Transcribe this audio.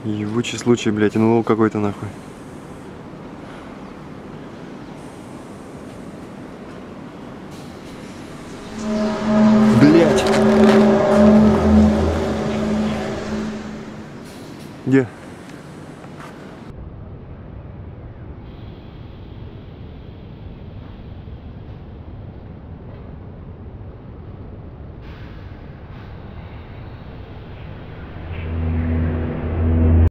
Ебучий случай, блядь, НЛО какой-то нахуй. Блядь. Где?